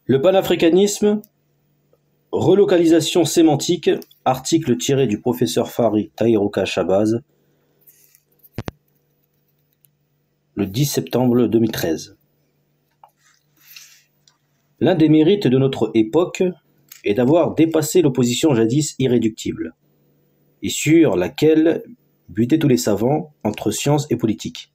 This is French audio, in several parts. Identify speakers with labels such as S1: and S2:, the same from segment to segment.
S1: Le panafricanisme, relocalisation sémantique, article tiré du professeur Fari Tairuka Shabazz, le 10 septembre 2013. L'un des mérites de notre époque est d'avoir dépassé l'opposition jadis irréductible, et sur laquelle butaient tous les savants entre science et politique.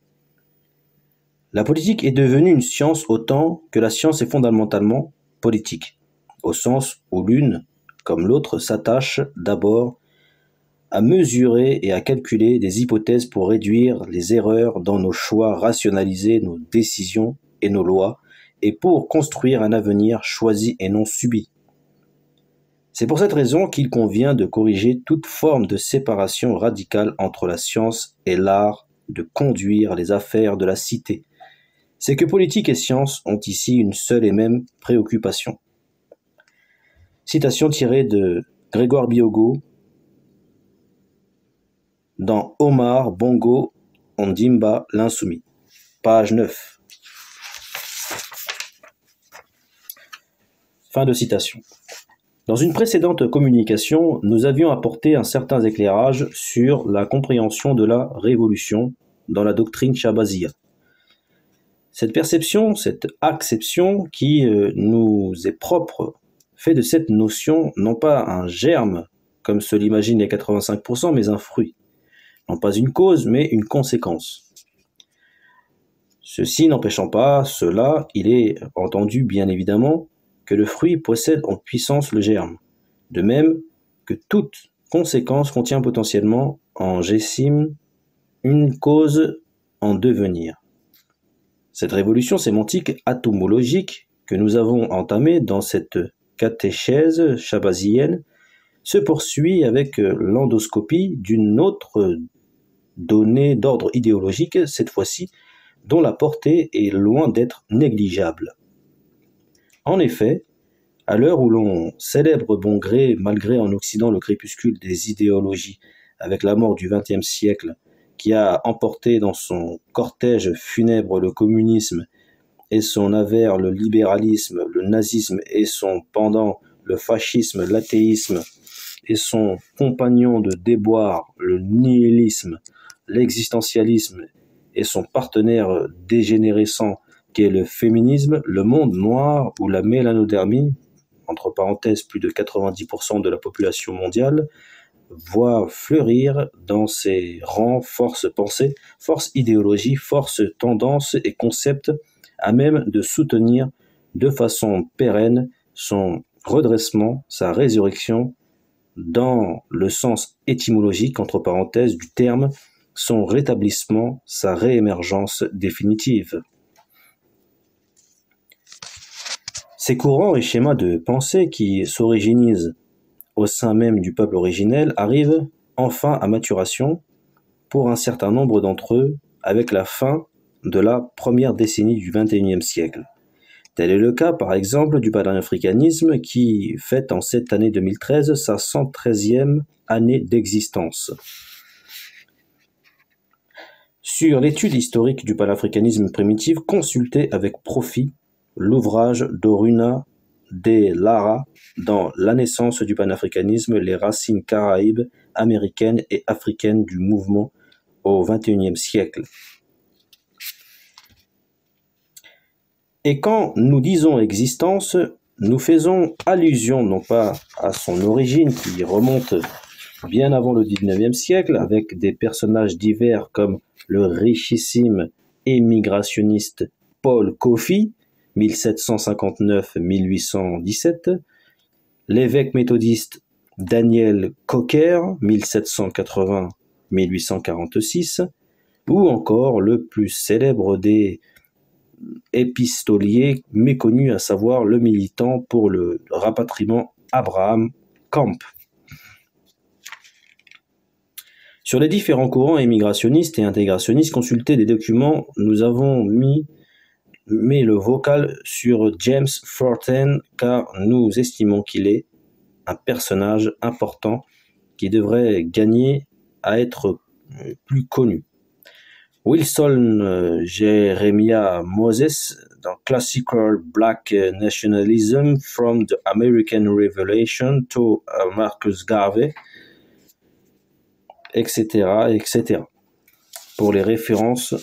S1: La politique est devenue une science autant que la science est fondamentalement politique, au sens où l'une, comme l'autre, s'attache d'abord à mesurer et à calculer des hypothèses pour réduire les erreurs dans nos choix, rationaliser nos décisions et nos lois, et pour construire un avenir choisi et non subi. C'est pour cette raison qu'il convient de corriger toute forme de séparation radicale entre la science et l'art de conduire les affaires de la cité. C'est que politique et science ont ici une seule et même préoccupation. Citation tirée de Grégoire Biogo dans Omar Bongo Ondimba l'Insoumis, page 9. Fin de citation. Dans une précédente communication, nous avions apporté un certain éclairage sur la compréhension de la révolution dans la doctrine Shabazia. Cette perception, cette acception qui nous est propre, fait de cette notion non pas un germe, comme se l'imaginent les 85%, mais un fruit. Non pas une cause, mais une conséquence. Ceci n'empêchant pas cela, il est entendu bien évidemment que le fruit possède en puissance le germe, de même que toute conséquence contient potentiellement en gessime une cause en devenir. Cette révolution sémantique atomologique que nous avons entamée dans cette catéchèse shabazienne se poursuit avec l'endoscopie d'une autre donnée d'ordre idéologique, cette fois-ci, dont la portée est loin d'être négligeable. En effet, à l'heure où l'on célèbre bon gré, malgré en Occident le crépuscule des idéologies, avec la mort du XXe siècle, qui a emporté dans son cortège funèbre le communisme et son avers le libéralisme, le nazisme et son pendant le fascisme, l'athéisme et son compagnon de déboire le nihilisme, l'existentialisme et son partenaire dégénérescent qu'est le féminisme, le monde noir ou la mélanodermie, entre parenthèses plus de 90% de la population mondiale, voit fleurir dans ses rangs force pensée, force idéologie, force tendance et concept à même de soutenir de façon pérenne son redressement, sa résurrection, dans le sens étymologique, entre parenthèses, du terme, son rétablissement, sa réémergence définitive. Ces courants et schémas de pensée qui s'originisent au sein même du peuple originel arrivent enfin à maturation pour un certain nombre d'entre eux avec la fin de la première décennie du XXIe siècle. Tel est le cas, par exemple, du panafricanisme qui fête en cette année 2013 sa 113e année d'existence. Sur l'étude historique du panafricanisme primitif, consultez avec profit l'ouvrage d'Oruna de Lara dans La naissance du panafricanisme, les racines caraïbes, américaines et africaines du mouvement au XXIe siècle. Et quand nous disons existence, nous faisons allusion non pas à son origine qui remonte bien avant le XIXe siècle avec des personnages divers comme le richissime émigrationniste Paul Kofi, 1759-1817, l'évêque méthodiste Daniel Cocker, 1780-1846, ou encore le plus célèbre des épistoliers méconnus, à savoir le militant pour le rapatriement Abraham Camp. Sur les différents courants immigrationnistes et intégrationnistes, consultés des documents, nous avons mis le vocal sur James Forten car nous estimons qu'il est un personnage important qui devrait gagner à être plus connu. Wilson Jeremiah Moses dans Classical Black Nationalism from the American Revolution to Marcus Garvey, etc., etc. pour les références.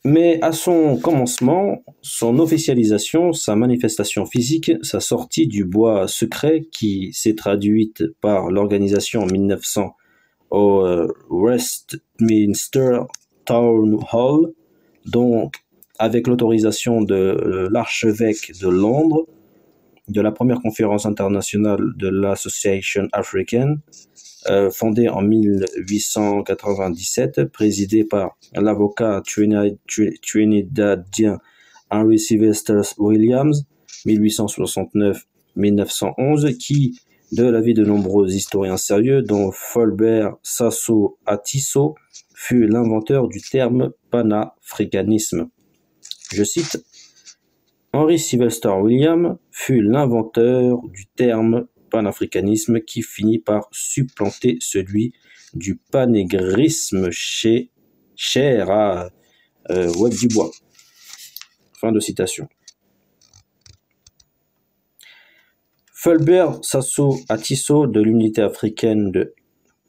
S1: Mais à son commencement, son officialisation, sa manifestation physique, sa sortie du bois secret qui s'est traduite par l'organisation en 1900 au Westminster Town Hall, donc avec l'autorisation de l'archevêque de Londres, de la première conférence internationale de l'Association Africaine, fondée en 1897, présidée par l'avocat trinidadien Henry Sylvester Williams, 1869-1911, qui, de l'avis de nombreux historiens sérieux, dont Fulbert Sasso Atisso, fut l'inventeur du terme panafricanisme. Je cite, Henry Sylvester Williams fut l'inventeur du terme panafricanisme qui finit par supplanter celui du panégrisme cher à Webb Dubois. Fin de citation. Fulbert Sasso Atisso de l'unité africaine de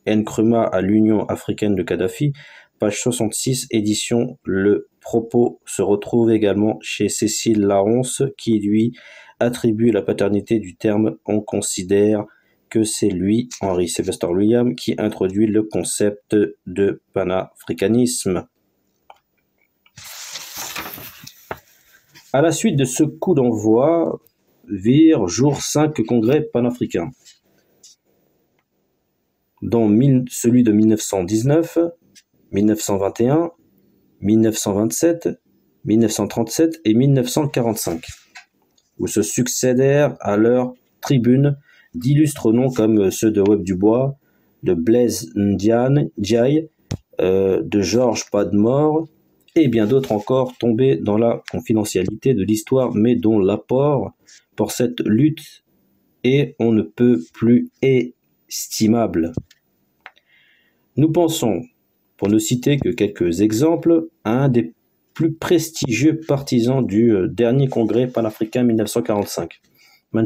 S1: Nkrumah à l'Union africaine de Kadhafi, page 66, édition Le Propos se retrouve également chez Cécile Laronce qui lui attribue la paternité du terme. On considère que c'est lui, Henry Sylvester Williams, qui introduit le concept de panafricanisme. À la suite de ce coup d'envoi, virent jour 5 congrès panafricains, dont celui de 1919, 1921, 1927, 1937 et 1945, où se succédèrent à leur tribune d'illustres noms comme ceux de Webb Dubois, de Blaise Ndiaye, de Georges Padmore, et bien d'autres encore tombés dans la confidentialité de l'histoire, mais dont l'apport pour cette lutte est on ne peut plus estimable. Nous pensons, pour ne citer que quelques exemples, à un des plus prestigieux partisans du dernier congrès panafricain 1945,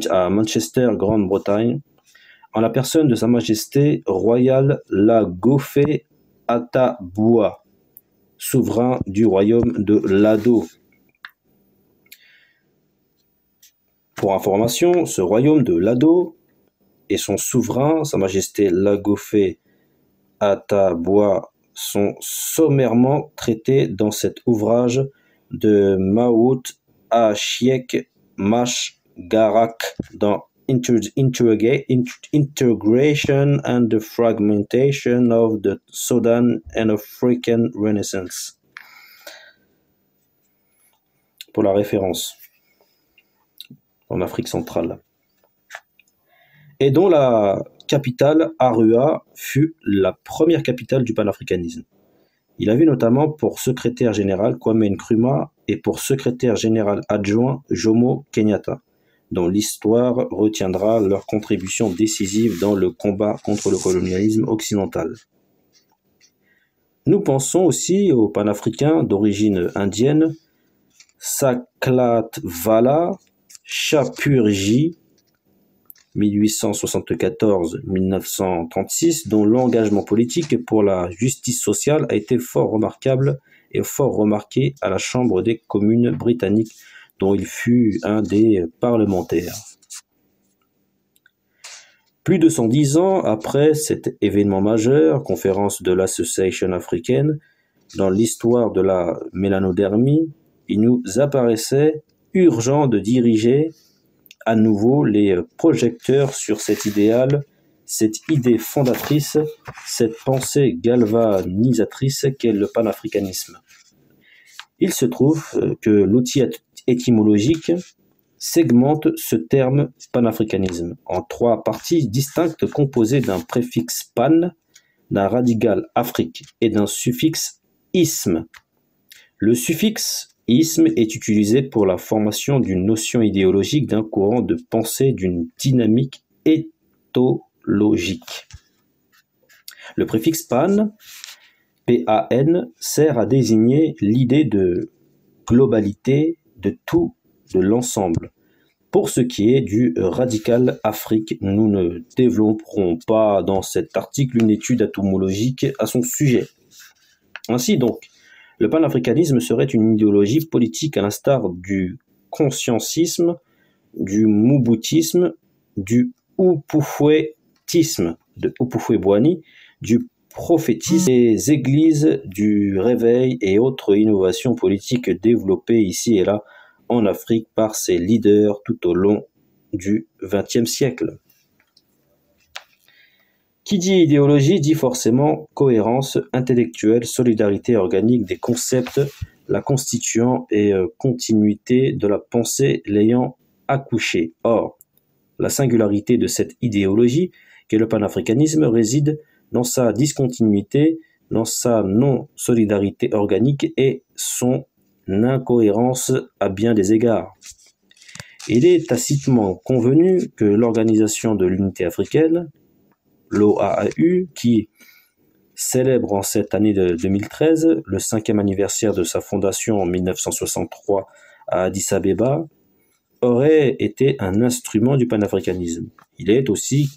S1: à Manchester, Grande-Bretagne, en la personne de Sa Majesté royale Lagofé Ataboua, souverain du royaume de Lado. Pour information, ce royaume de Lado et son souverain, Sa Majesté Lagofé Ataboua, sont sommairement traités dans cet ouvrage de Maout Achiek Mash Garak dans Integration and the Fragmentation of the Southern and African Renaissance. Pour la référence, en Afrique centrale. Et dont la capitale, Arua, fut la première capitale du panafricanisme. Il avait notamment pour secrétaire général Kwame Nkrumah et pour secrétaire général adjoint Jomo Kenyatta, dont l'histoire retiendra leur contribution décisive dans le combat contre le colonialisme occidental. Nous pensons aussi aux panafricains d'origine indienne, Saklatvala Chapurji, 1874-1936, dont l'engagement politique pour la justice sociale a été fort remarquable et fort remarqué à la Chambre des communes britannique, dont il fut un des parlementaires. Plus de 110 ans après cet événement majeur, conférence de l'Association africaine, dans l'histoire de la mélanodermie, il nous apparaissait urgent de diriger à nouveau les projecteurs sur cet idéal, cette idée fondatrice, cette pensée galvanisatrice qu'est le panafricanisme. Il se trouve que l'outil étymologique segmente ce terme panafricanisme en 3 parties distinctes composées d'un préfixe pan, d'un radical Afrique et d'un suffixe isme. Le suffixe isme est utilisé pour la formation d'une notion idéologique, d'un courant de pensée, d'une dynamique éthologique. Le préfixe pan, PAN sert à désigner l'idée de globalité de tout, de l'ensemble. Pour ce qui est du radical Afrique, nous ne développerons pas dans cet article une étude atomologique à son sujet. Ainsi donc, le panafricanisme serait une idéologie politique à l'instar du consciencisme, du mouboutisme, du oupoufuetisme, de Oupoufué-Boigny, du prophétisme, des églises, du réveil et autres innovations politiques développées ici et là en Afrique par ses leaders tout au long du XXe siècle. Qui dit idéologie dit forcément cohérence intellectuelle, solidarité organique des concepts, la constituant et continuité de la pensée l'ayant accouché. Or, la singularité de cette idéologie, qu'est le panafricanisme, réside dans sa discontinuité, dans sa non-solidarité organique et son incohérence à bien des égards. Il est tacitement convenu que l'Organisation de l'Unité africaine, l'OAU, qui célèbre en cette année de 2013 le 5e anniversaire de sa fondation en 1963 à Addis Abeba, aurait été un instrument du panafricanisme. Il est aussi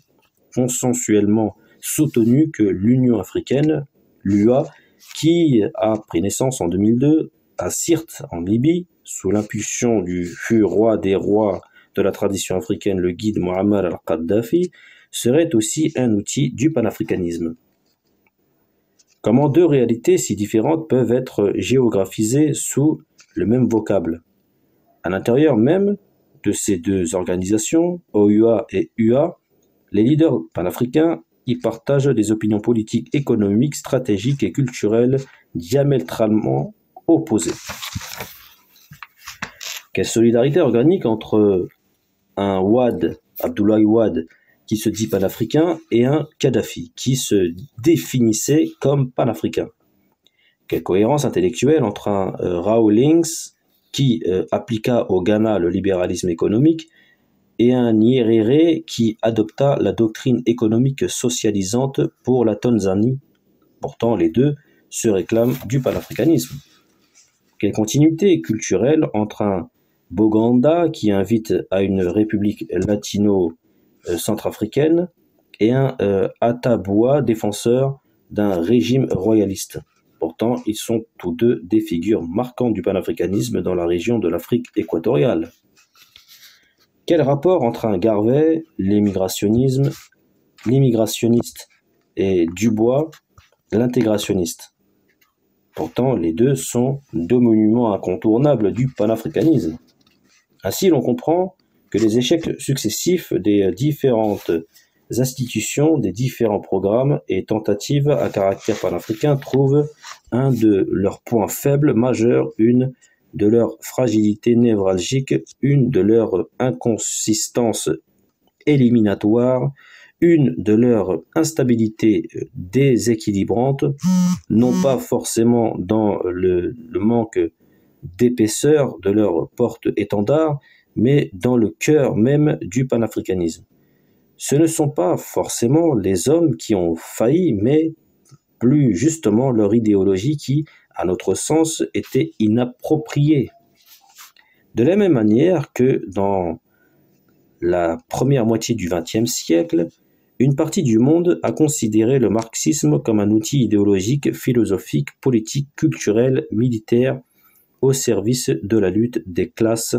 S1: consensuellement soutenu que l'Union africaine, l'UA, qui a pris naissance en 2002 à Sirte, en Libye, sous l'impulsion du fut roi des rois de la tradition africaine, le guide Muammar al-Kadhafi, serait aussi un outil du panafricanisme. Comment deux réalités si différentes peuvent être géographisées sous le même vocable? À l'intérieur même de ces deux organisations, OUA et UA, les leaders panafricains y partagent des opinions politiques, économiques, stratégiques et culturelles diamétralement opposées. Quelle solidarité organique entre un Wade, Abdoulaye Wade, qui se dit panafricain, et un Kadhafi, qui se définissait comme panafricain. Quelle cohérence intellectuelle entre un Rawlings, qui appliqua au Ghana le libéralisme économique, et un Nyerere qui adopta la doctrine économique socialisante pour la Tanzanie. Pourtant, les deux se réclament du panafricanisme. Quelle continuité culturelle entre un Boganda qui invite à une république latino-centrafricaine et un Attaboua défenseur d'un régime royaliste. Pourtant, ils sont tous deux des figures marquantes du panafricanisme dans la région de l'Afrique équatoriale. Quel rapport entre un Garvey, l'immigrationniste, et Dubois, l'intégrationniste? Pourtant, les deux sont deux monuments incontournables du panafricanisme. Ainsi, l'on comprend que les échecs successifs des différentes institutions, des différents programmes et tentatives à caractère panafricain trouvent un de leurs points faibles majeurs, une de leurs fragilités névralgiques, une de leurs inconsistances éliminatoires, une de leurs instabilités déséquilibrantes, non pas forcément dans le manque d'épaisseur de leur porte-étendard, mais dans le cœur même du panafricanisme. Ce ne sont pas forcément les hommes qui ont failli, mais plus justement leur idéologie qui, à notre sens, était inappropriée. De la même manière que dans la première moitié du XXe siècle, une partie du monde a considéré le marxisme comme un outil idéologique, philosophique, politique, culturel, militaire, au service de la lutte des classes.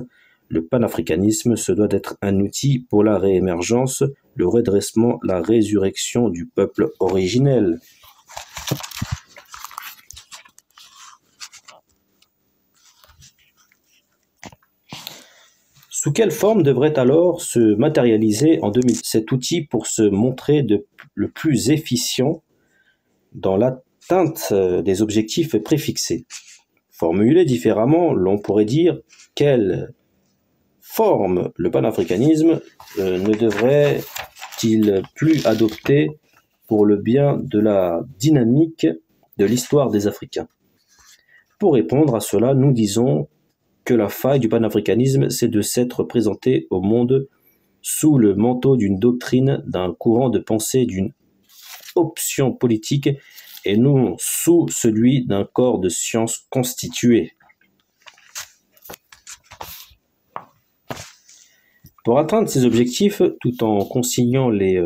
S1: Le panafricanisme se doit d'être un outil pour la réémergence, le redressement, la résurrection du peuple originel. Sous quelle forme devrait alors se matérialiser en 2000 cet outil pour se montrer le plus efficient dans l'atteinte des objectifs préfixés? Formulé différemment, l'on pourrait dire quelle forme le panafricanisme ne devrait-il plus adopter pour le bien de la dynamique de l'histoire des Africains? Pour répondre à cela, nous disons que la faille du panafricanisme, c'est de s'être présenté au monde sous le manteau d'une doctrine, d'un courant de pensée, d'une option politique et non sous celui d'un corps de science constitué. Pour atteindre ces objectifs, tout en conciliant les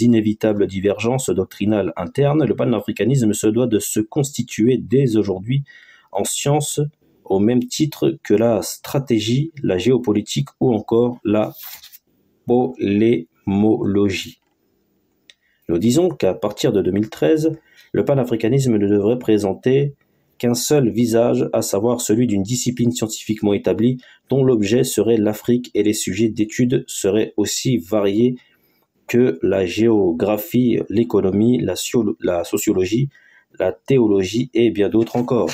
S1: inévitables divergences doctrinales internes, le panafricanisme se doit de se constituer dès aujourd'hui en science au même titre que la stratégie, la géopolitique ou encore la polémologie. Nous disons qu'à partir de 2013, le panafricanisme ne devrait présenter qu'un seul visage, à savoir celui d'une discipline scientifiquement établie dont l'objet serait l'Afrique et les sujets d'étude seraient aussi variés que la géographie, l'économie, la sociologie, la théologie et bien d'autres encore.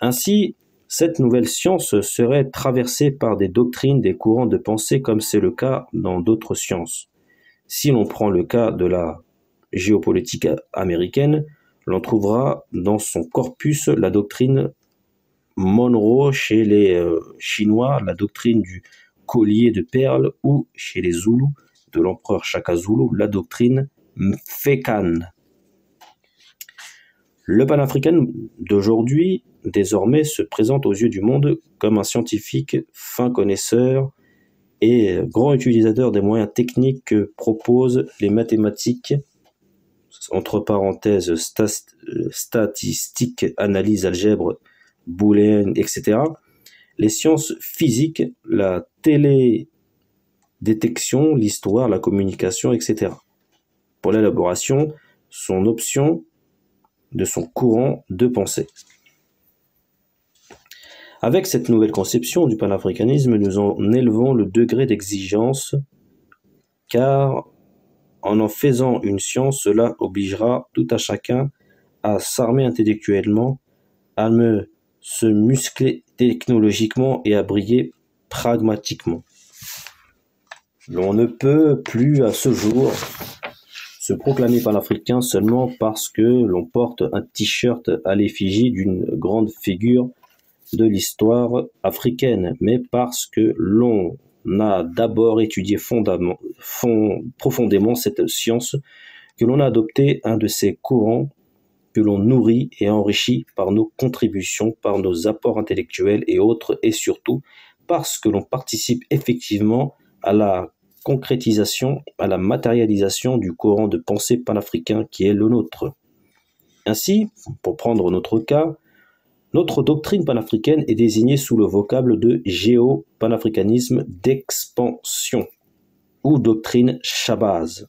S1: Ainsi, cette nouvelle science serait traversée par des doctrines, des courants de pensée comme c'est le cas dans d'autres sciences. Si l'on prend le cas de la géopolitique américaine, l'on trouvera dans son corpus la doctrine Monroe chez les Chinois, la doctrine du collier de perles, ou chez les Zoulous, de l'empereur Shaka Zulu, la doctrine Mfekan. Le panafricain d'aujourd'hui, désormais, se présente aux yeux du monde comme un scientifique fin connaisseur et grand utilisateur des moyens techniques que proposent les mathématiques, entre parenthèses statistiques, analyse, algèbre, booléenne, etc., les sciences physiques, la télédétection, l'histoire, la communication, etc. Pour l'élaboration, son option de son courant de pensée. Avec cette nouvelle conception du panafricanisme, nous en élevons le degré d'exigence, car en faisant une science, cela obligera tout à chacun à s'armer intellectuellement, à se muscler technologiquement et à briller pragmatiquement. L'on ne peut plus à ce jour se proclamer panafricain seulement parce que l'on porte un t-shirt à l'effigie d'une grande figure de l'histoire africaine, mais parce que l'on a d'abord étudié profondément cette science, que l'on a adopté un de ces courants, que l'on nourrit et enrichit par nos contributions, par nos apports intellectuels et autres, et surtout parce que l'on participe effectivement à la concrétisation, à la matérialisation du courant de pensée panafricain qui est le nôtre. Ainsi, pour prendre notre cas, notre doctrine panafricaine est désignée sous le vocable de géopanafricanisme d'expansion ou doctrine Shabazz.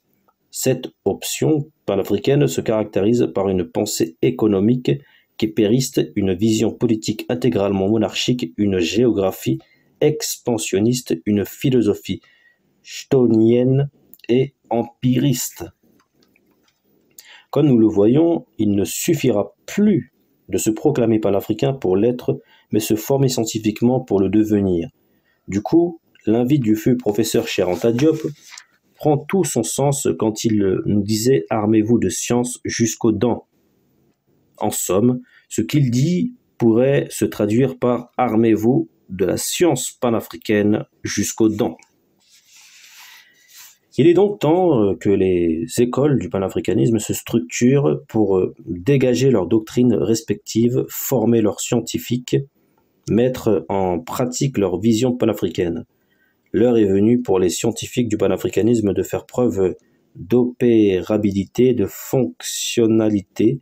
S1: Cette option panafricaine se caractérise par une pensée économique képériste, une vision politique intégralement monarchique, une géographie expansionniste, une philosophie stonienne et empiriste. Comme nous le voyons, il ne suffira plus de se proclamer panafricain pour l'être, mais se former scientifiquement pour le devenir. Du coup, l'invite du feu professeur Cheikh Anta Diop prend tout son sens quand il nous disait « armez-vous de science jusqu'aux dents ». En somme, ce qu'il dit pourrait se traduire par « armez-vous de la science panafricaine jusqu'aux dents ». Il est donc temps que les écoles du panafricanisme se structurent pour dégager leurs doctrines respectives, former leurs scientifiques, mettre en pratique leur vision panafricaine. L'heure est venue pour les scientifiques du panafricanisme de faire preuve d'opérabilité, de fonctionnalité,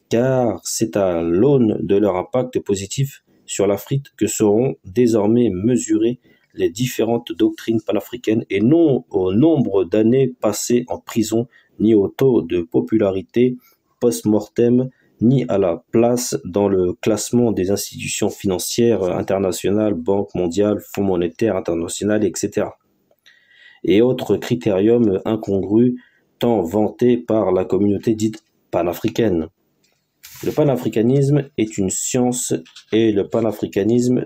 S1: car c'est à l'aune de leur impact positif sur l'Afrique que seront désormais mesurées les différentes doctrines panafricaines et non au nombre d'années passées en prison, ni au taux de popularité post-mortem, ni à la place dans le classement des institutions financières internationales, Banque mondiale, Fonds monétaire international, etc. et autres critériums incongrus tant vantés par la communauté dite panafricaine. Le panafricanisme est une science et le panafricanisme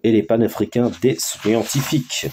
S1: et les panafricains des scientifiques.